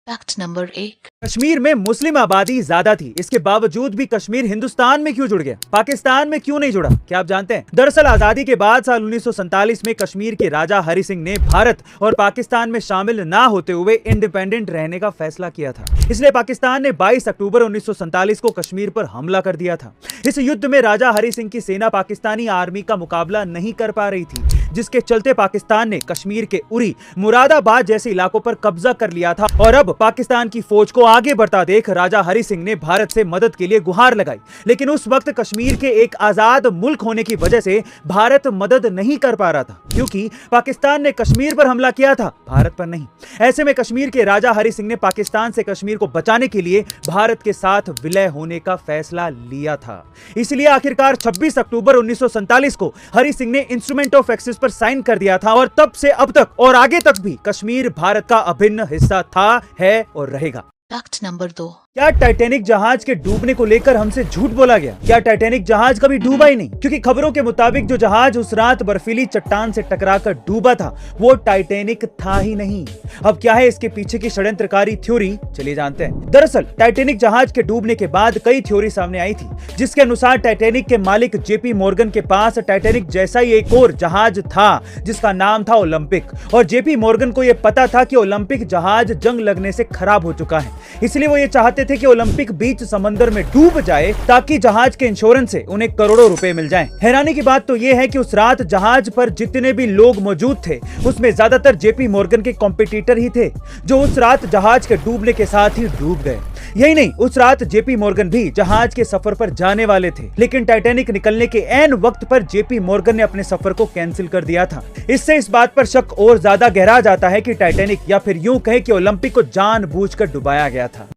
Fact number 1। Kashmir में मुस्लिम आबादी ज्यादा थी, इसके बावजूद भी कश्मीर हिंदुस्तान में क्यों जुड़ गया, पाकिस्तान में क्यों नहीं जुड़ा? क्या आप जानते हैं? दरअसल आजादी के बाद साल 1947 में कश्मीर के राजा हरि सिंह ने भारत और पाकिस्तान में शामिल ना होते हुए इंडिपेंडेंट रहने का फैसला किया था। इसलिए पाकिस्तान ने 22 अक्टूबर 1947 को कश्मीर पर हमला कर दिया था। इस युद्ध में राजा हरि सिंह की सेना पाकिस्तानी आर्मी का मुकाबला नहीं कर पा रही थी, जिसके चलते पाकिस्तान ने कश्मीर के उरी, मुरादाबाद जैसे इलाकों पर कब्जा कर लिया था। और अब पाकिस्तान की फौज को आगे बढ़ता देख राजा हरि सिंह ने भारत से मदद के लिए गुहार लगाई, लेकिन उस वक्त कश्मीर के एक आजाद मुल्क होने की वजह से भारत मदद नहीं कर पा रहा था, क्योंकि पाकिस्तान ने कश्मीर पर हमला किया था, भारत पर नहीं। ऐसे में कश्मीर के राजा हरि सिंह ने पाकिस्तान से कश्मीर को बचाने के लिए भारत के साथ विलय होने का फैसला लिया था। इसलिए आखिरकार 26 अक्टूबर 1947 को हरि सिंह ने इंस्ट्रूमेंट ऑफ एक्सेस पर साइन कर दिया था, और तब से अब तक और आगे तक भी कश्मीर भारत का अभिन्न हिस्सा था, है और रहेगा। Fact number 2। क्या टाइटैनिक जहाज के डूबने को लेकर हमसे झूठ बोला गया? क्या टाइटैनिक जहाज कभी डूबा ही नहीं? क्योंकि खबरों के मुताबिक जो जहाज उस रात बर्फीली चट्टान से टकराकर डूबा था, वो टाइटैनिक था ही नहीं। अब क्या है इसके पीछे की षड्यंत्रकारी थ्योरी, चलिए जानते हैं। दरअसल टाइटैनिक जहाज के डूबने के बाद कई थ्योरी सामने आई थी, जिसके अनुसार टाइटैनिक के मालिक जेपी मॉर्गन के पास टाइटैनिक जैसा ही एक और जहाज था, जिसका नाम था ओलंपिक, और जेपी मॉर्गन को यह पता था कि ओलंपिक जहाज जंग लगने से खराब हो चुका है। इसलिए वो ये चाहते थे कि ओलंपिक बीच समंदर में डूब जाए, ताकि जहाज के इंश्योरेंस से उन्हें करोड़ों रुपए मिल जाएं। हैरानी की बात तो ये है कि उस रात जहाज पर जितने भी लोग मौजूद थे, उसमें ज्यादातर जेपी मॉर्गन के कॉम्पिटिटर ही थे, जो उस रात जहाज के डूबने के साथ ही डूब गए। यही नहीं, उस रात जेपी मॉर्गन भी जहाज के सफर पर जाने वाले थे, लेकिन टाइटैनिक निकलने के ऐन वक्त पर जेपी मॉर्गन ने अपने सफर को कैंसिल कर दिया था। इससे इस बात पर शक और ज्यादा गहरा जाता है कि टाइटैनिक, या फिर यूं कहे कि ओलंपिक को जानबूझकर डुबाया गया था।